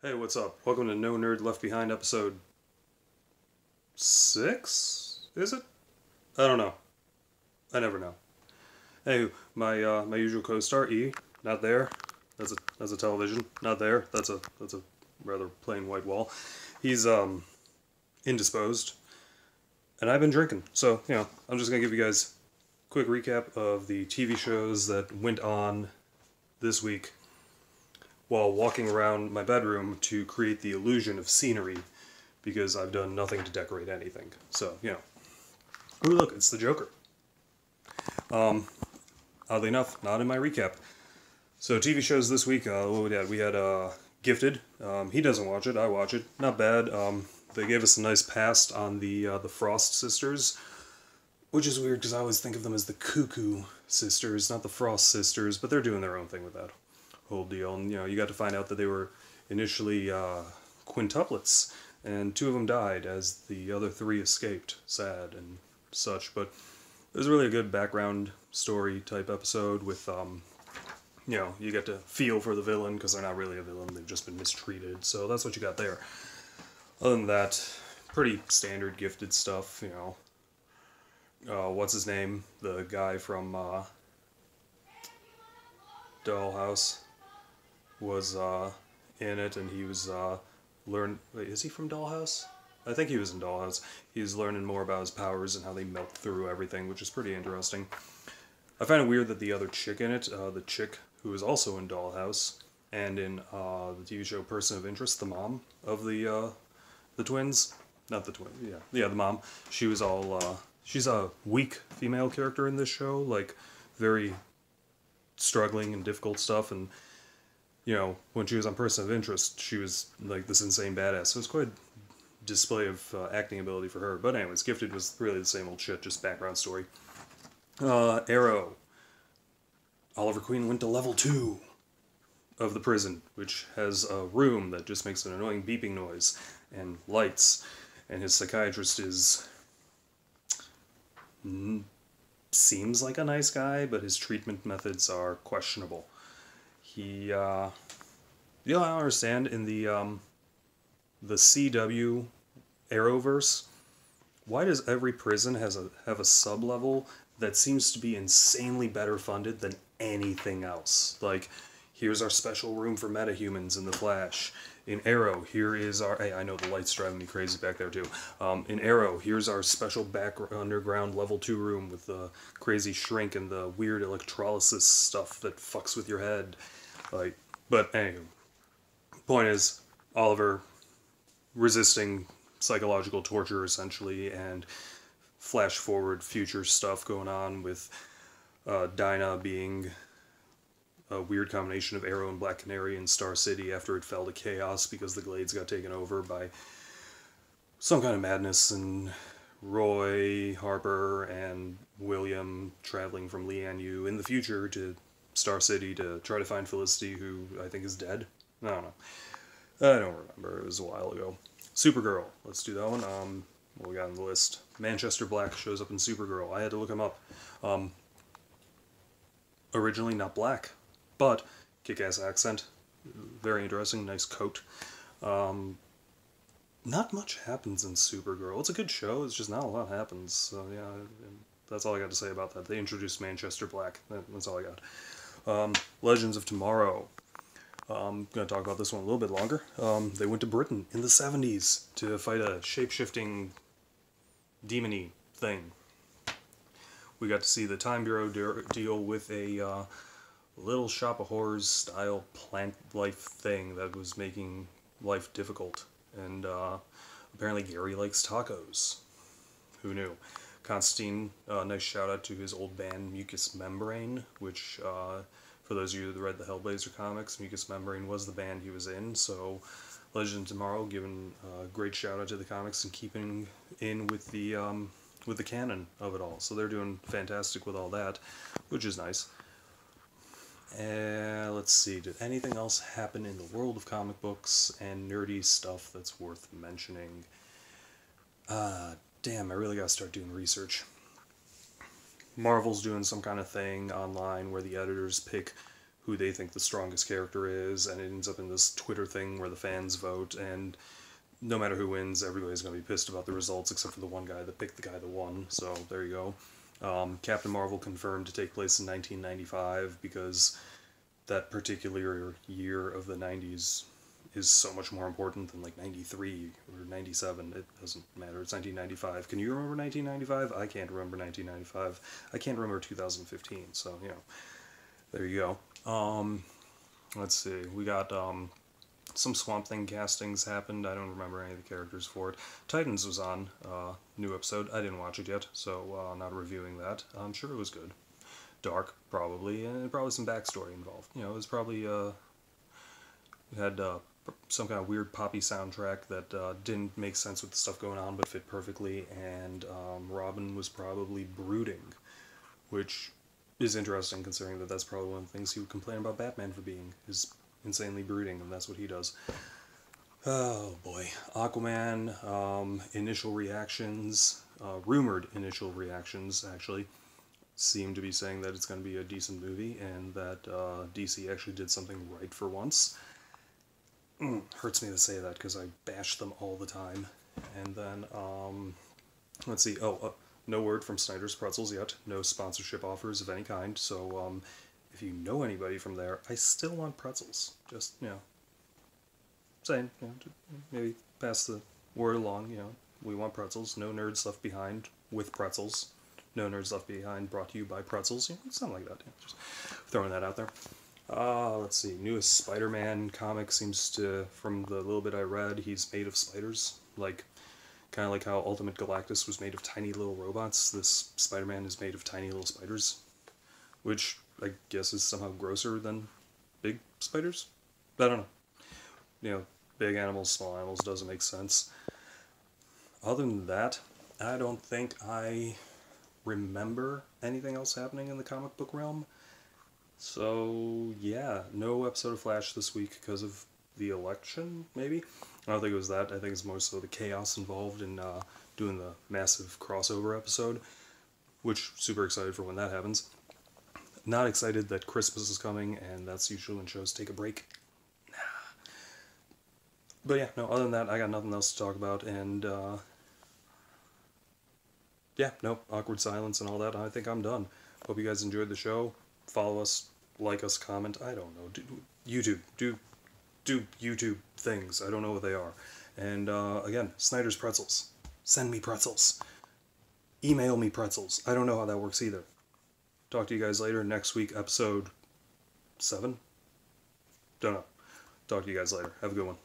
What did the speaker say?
Hey, what's up? Welcome to No Nerd Left Behind episode 6? Is it? I don't know. I never know. Hey, my usual co-star E, not there. That's a television. Not there. That's a rather plain white wall. He's indisposed, and I've been drinking. So, I'm just gonna give you guys a quick recap of the TV shows that went on this week while walking around my bedroom to create the illusion of scenery, because I've done nothing to decorate anything. So, Ooh, look, it's the Joker. Oddly enough, not in my recap. So, TV shows this week, what we had? We had Gifted. He doesn't watch it, I watch it. Not bad. They gave us a nice pass on the Frost sisters, which is weird because I always think of them as the Cuckoo sisters, not the Frost sisters, but they're doing their own thing with that whole deal. And, you got to find out that they were initially quintuplets, and 2 of them died as the other 3 escaped. Sad and such, but it was really a good background story type episode with, you get to feel for the villain, because they're not really a villain, they've just been mistreated, so that's what you got there. Other than that, pretty standard Gifted stuff, what's his name? The guy from Dollhouse was in it, and he was wait, is he from Dollhouse? I think he was in Dollhouse. He was learning more about his powers and how they melt through everything, which is pretty interesting. I find it weird that the other chick in it, the chick who is also in Dollhouse, and in the TV show Person of Interest, the mom of the twins, not the twin, the mom, she was all, she's a weak female character in this show, like, very struggling and difficult stuff, and when she was on Person of Interest, she was like this insane badass. So it was quite a display of acting ability for her. But anyways, Gifted was really the same old shit, just background story. Arrow. Oliver Queen went to level 2 of the prison, which has a room that just makes an annoying beeping noise, and lights, and his psychiatrist seems like a nice guy, but his treatment methods are questionable. He, I don't understand, in the CW Arrowverse, why does every prison have a sub-level that seems to be insanely better funded than anything else? Like, here's our special room for metahumans in The Flash. In Arrow, here is our... Hey, I know the light's driving me crazy back there, too. In Arrow, here's our special underground level 2 room with the crazy shrink and the weird electrolysis stuff that fucks with your head. Like, but anyway, point is, Oliver resisting psychological torture, essentially, and flash forward future stuff going on with Dinah being a weird combination of Arrow and Black Canary in Star City after it fell to chaos because the Glades got taken over by some kind of madness, and Roy, Harper, and William traveling from Lian-Yu in the future to Star City to try to find Felicity, who I think is dead. I don't know. I don't remember. It was a while ago. Supergirl. Let's do that one. What we got on the list? Manchester Black shows up in Supergirl. I had to look him up. Originally not black, but kick-ass accent. Very interesting. Nice coat. Not much happens in Supergirl. It's a good show. It's just not a lot happens. So yeah, that's all I got to say about that. They introduced Manchester Black. That's all I got. Legends of Tomorrow. I'm going to talk about this one a little bit longer. They went to Britain in the 70s to fight a shape-shifting demon-y thing. We got to see the Time Bureau deal with a Little Shop of Horrors style plant life thing that was making life difficult. And apparently Gary likes tacos. Who knew? Constantine, nice shout out to his old band Mucous Membrane, which, for those of you that read the Hellblazer comics, Mucous Membrane was the band he was in, so Legend of Tomorrow giving a great shout out to the comics and keeping in with the canon of it all. So they're doing fantastic with all that, which is nice. Let's see, did anything else happen in the world of comic books and nerdy stuff that's worth mentioning? Damn, I really gotta start doing research. Marvel's doing some kind of thing online where the editors pick who they think the strongest character is, and it ends up in this Twitter thing where the fans vote, and no matter who wins, everybody's going to be pissed about the results except for the one guy that picked the guy that won. So there you go. Captain Marvel confirmed to take place in 1995 because that particular year of the 90s is so much more important than like 93 or 97. It doesn't matter. It's 1995. Can you remember 1995? I can't remember 1995. I can't remember 2015. So, you know, there you go. Let's see. We got some Swamp Thing castings happened. I don't remember any of the characters for it. Titans was on, new episode. I didn't watch it yet, so not reviewing that. I'm sure it was good. Dark, probably, and probably some backstory involved. You know, it was probably, it had some kind of weird poppy soundtrack that didn't make sense with the stuff going on, but fit perfectly, and Robin was probably brooding, which is interesting considering that that's probably one of the things he would complain about Batman for being, is insanely brooding, and that's what he does. Oh boy. Aquaman, initial reactions, rumored initial reactions, actually, seem to be saying that it's going to be a decent movie, and that DC actually did something right for once. Hurts me to say that, because I bash them all the time. And then, let's see, no word from Snyder's Pretzels yet, no sponsorship offers of any kind, so, if you know anybody from there, I still want pretzels. Just, you know, saying, you know, maybe pass the word along, you know, we want pretzels, no nerds left behind with pretzels, no nerds left behind brought to you by pretzels, you know, something like that, yeah, just throwing that out there. Let's see, newest Spider-Man comic seems to, from the little bit I read, he's made of spiders, like, kind of like how Ultimate Galactus was made of tiny little robots, this Spider-Man is made of tiny little spiders, which I guess is somehow grosser than big spiders? I don't know. You know, big animals, small animals, doesn't make sense. Other than that, I don't think I remember anything else happening in the comic book realm. So, yeah, no episode of Flash this week because of the election, maybe? I don't think it was that. I think it's more so the chaos involved in doing the massive crossover episode, which, super excited for when that happens. Not excited that Christmas is coming, and that's usually when shows take a break. Nah. But yeah, no, other than that, I got nothing else to talk about, and yeah, no, awkward silence and all that, I think I'm done. Hope you guys enjoyed the show. Follow us, like us, comment, I don't know, do YouTube things, I don't know what they are. And again, Snyder's Pretzels. Send me pretzels. Email me pretzels. I don't know how that works either. Talk to you guys later. Next week, episode 7? Don't know. Talk to you guys later. Have a good one.